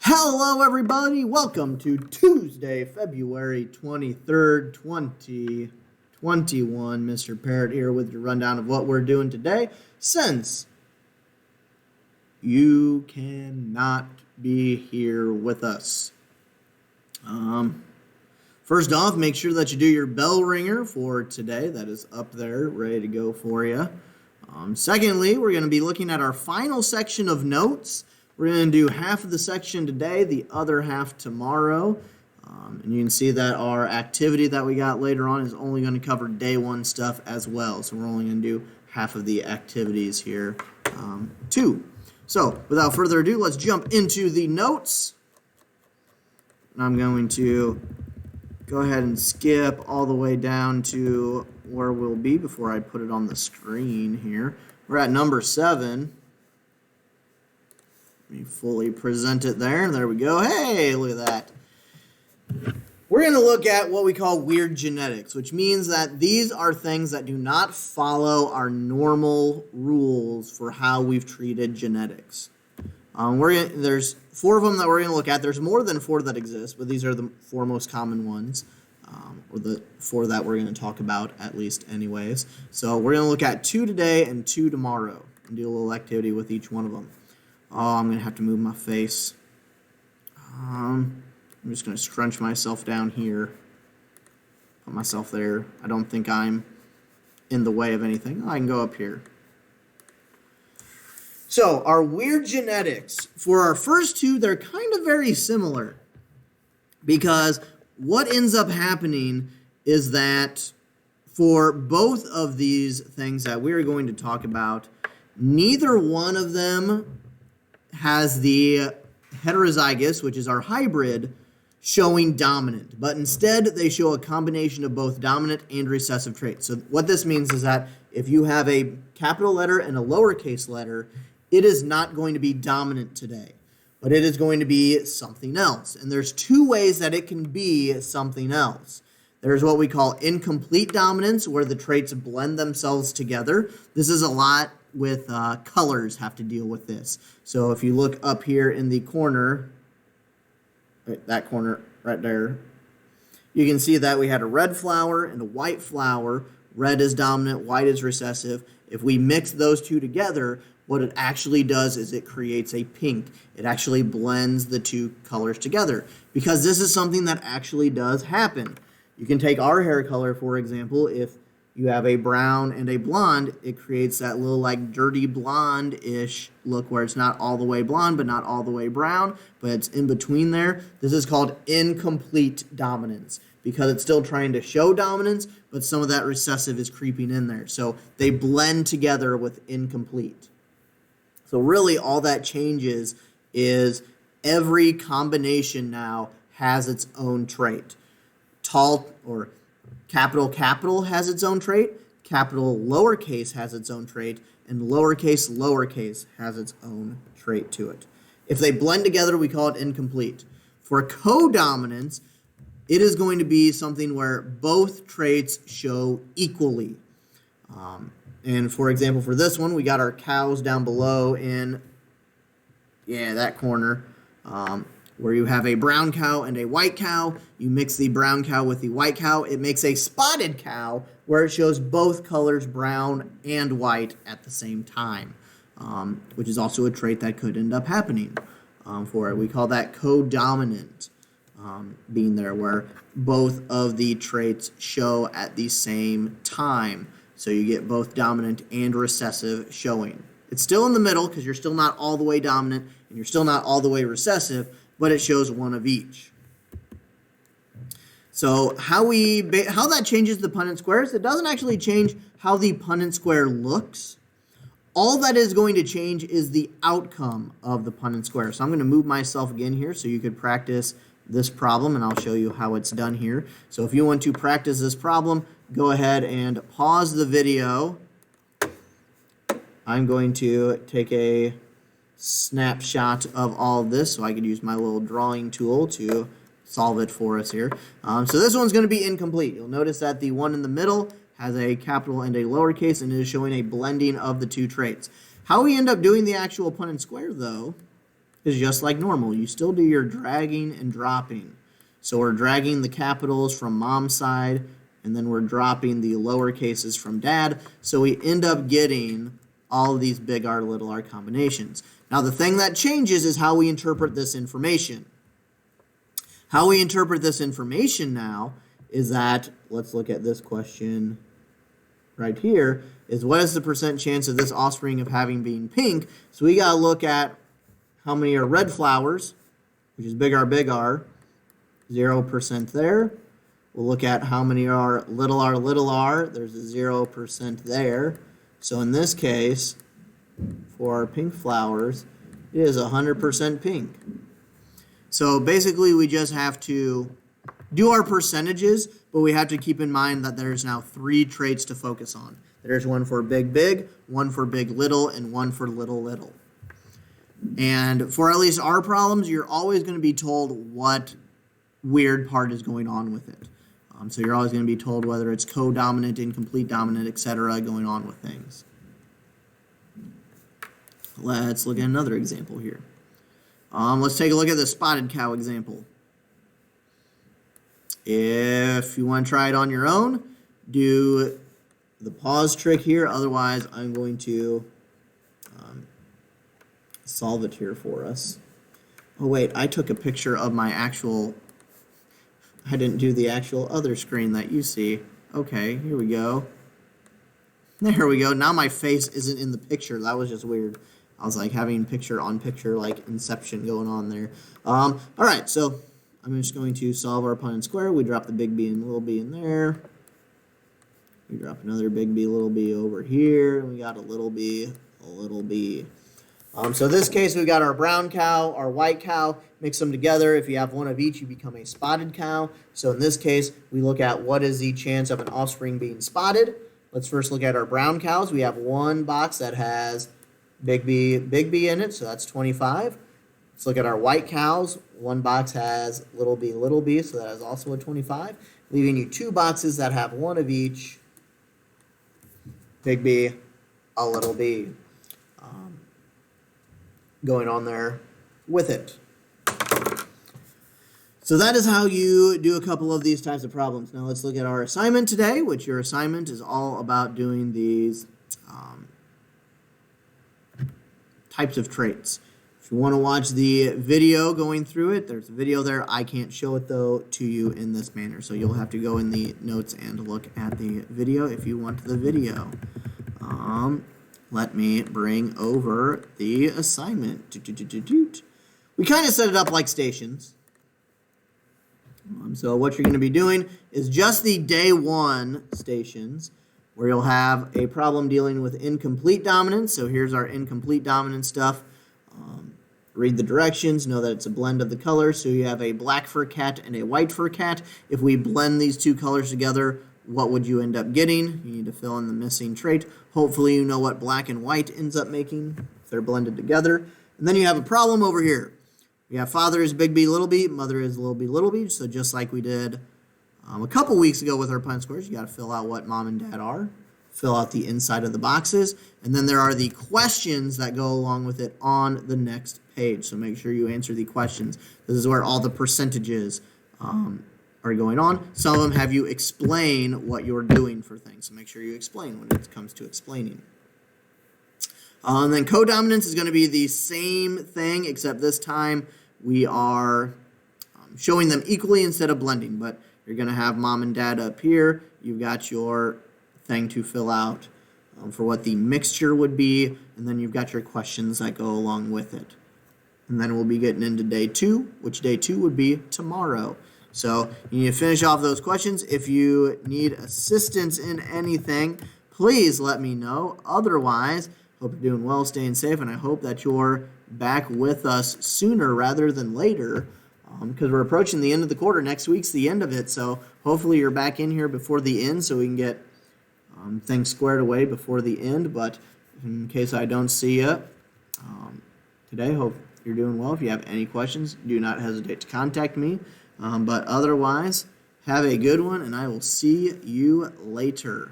Hello, everybody. Welcome to Tuesday, February 23rd, 2021. Mr. Parrott here with your rundown of what we're doing today. Since you cannot be here with us. First off, make sure that you do your bell ringer for today. That is up there, ready to go for you. Secondly, we're going to be looking at our final section of notes. We're going to do half of the section today, the other half tomorrow. And you can see that our activity that we got later on is only going to cover day one stuff as well. So we're only going to do half of the activities here too. So without further ado, let's jump into the notes. And I'm going to go ahead and skip all the way down to where we'll be before I put it on the screen here. We're at number 7. Let me fully present it there. There we go. Hey, look at that. We're going to look at what we call weird genetics, which means that these are things that do not follow our normal rules for how we've treated genetics. There's 4 of them that we're going to look at. There's more than 4 that exist, but these are the 4 most common ones, or the 4 that we're going to talk about at least anyways. So we're going to look at 2 today and 2 tomorrow and do a little activity with each one of them. Oh, I'm going to have to move my face. I'm just going to scrunch myself down here. Put myself there. I don't think I'm in the way of anything. I can go up here. So, our weird genetics. For our first 2, they're kind of very similar. Because what ends up happening is that for both of these things that we're going to talk about, neither one of them has the heterozygous, which is our hybrid, showing dominant, but instead they show a combination of both dominant and recessive traits. So what this means is that if you have a capital letter and a lowercase letter, it is not going to be dominant today, but it is going to be something else. And there's 2 ways that it can be something else. There's what we call incomplete dominance, where the traits blend themselves together. This is a lot with colors have to deal with this. So if you look up here in the corner, that corner right there, you can see that we had a red flower and a white flower. Red is dominant, white is recessive. If we mix those 2 together, what it actually does is it creates a pink. It actually blends the 2 colors together, because this is something that actually does happen. You can take our hair color, for example. If you have a brown and a blonde, it creates that little like dirty blonde-ish look where it's not all the way blonde but not all the way brown, but it's in between there. This is called incomplete dominance because it's still trying to show dominance, but some of that recessive is creeping in there. So they blend together with incomplete. So really all that changes is every combination now has its own trait. Tall or capital has its own trait, capital lowercase has its own trait, and lowercase has its own trait to it. If they blend together, we call it incomplete. For codominance, it is going to be something where both traits show equally. And for example, for this one, we got our cows down below in, that corner. Where you have a brown cow and a white cow, you mix the brown cow with the white cow, it makes a spotted cow where it shows both colors, brown and white, at the same time, which is also a trait that could end up happening for it. We call that codominant being there, where both of the traits show at the same time. So you get both dominant and recessive showing. It's still in the middle because you're still not all the way dominant and you're still not all the way recessive, but it shows one of each. So how that changes the Punnett squares, it doesn't actually change how the Punnett square looks. All that is going to change is the outcome of the Punnett square. So I'm going to move myself again here so you could practice this problem, and I'll show you how it's done here. So if you want to practice this problem, go ahead and pause the video. I'm going to take a snapshot of all of this so I could use my little drawing tool to solve it for us here. So this one's going to be incomplete. You'll notice that the one in the middle has a capital and a lowercase, and it is showing a blending of the 2 traits. How we end up doing the actual Punnett square, though, is just like normal. You still do your dragging and dropping. So we're dragging the capitals from mom's side, and then we're dropping the lower cases from dad. So we end up getting all of these big R, little r combinations. Now the thing that changes is how we interpret this information. How we interpret this information now is that, let's look at this question right here, is what is the percent chance of this offspring of having being pink? So we got to look at how many are red flowers, which is big R, 0% there. We'll look at how many are little r, there's a 0% there. So in this case, for our pink flowers, it is 100% pink. So basically we just have to do our percentages, but we have to keep in mind that there's now 3 traits to focus on. There's one for big, one for big little, and one for little. And for at least our problems, you're always going to be told what weird part is going on with it. So you're always going to be told whether it's codominant, incomplete dominant, etc. going on with things. Let's look at another example here. Let's take a look at the spotted cow example. If you want to try it on your own, do the pause trick here. Otherwise, I'm going to solve it here for us. Oh wait, I took a picture of my actual... I didn't do the actual other screen that you see. Okay, here we go. There we go. Now my face isn't in the picture. That was just weird. I was like having picture on picture, like Inception going on there. All right, so I'm just going to solve our Punnett square. We drop the big B and little b in there. We drop another big B, little b over here. And we got a little b, a little b. So in this case, we got our brown cow, our white cow, mix them together. If you have one of each, you become a spotted cow. So in this case, we look at what is the chance of an offspring being spotted. Let's first look at our brown cows. We have one box that has big B in it, so that's 25. Let's look at our white cows. One box has little b, so that is also a 25. Leaving you 2 boxes that have one of each, big B, a little b. Going on there with it. So that is how you do a couple of these types of problems. Now let's look at our assignment today, which your assignment is all about doing these types of traits. If you want to watch the video going through it, there's a video there. I can't show it though to you in this manner, so you'll have to go in the notes and look at the video if you want the video. Let me bring over the assignment. We kind of set it up like stations. So what you're going to be doing is just the day 1 stations, where you'll have a problem dealing with incomplete dominance. So here's our incomplete dominant stuff. Read the directions, know that it's a blend of the colors. So you have a black fur cat and a white fur cat. If we blend these 2 colors together, what would you end up getting? You need to fill in the missing trait. Hopefully you know what black and white ends up making if they're blended together. And then you have a problem over here. We have father is big B, mother is little b. So just like we did a couple weeks ago with our Punnett squares, you got to fill out what mom and dad are. Fill out the inside of the boxes. And then there are the questions that go along with it on the next page. So make sure you answer the questions. This is where all the percentages are going on. Some of them have you explain what you're doing for things. So make sure you explain when it comes to explaining. And then codominance is going to be the same thing, except this time we are showing them equally instead of blending. But you're going to have mom and dad up here. You've got your thing to fill out for what the mixture would be. And then you've got your questions that go along with it. And then we'll be getting into day 2, which day 2 would be tomorrow. So you need to finish off those questions. If you need assistance in anything, please let me know. Otherwise, hope you're doing well, staying safe, and I hope that you're back with us sooner rather than later, because we're approaching the end of the quarter. Next week's the end of it, so hopefully you're back in here before the end so we can get things squared away before the end. But in case I don't see you today, hope you're doing well. If you have any questions, do not hesitate to contact me. But otherwise, have a good one, and I will see you later.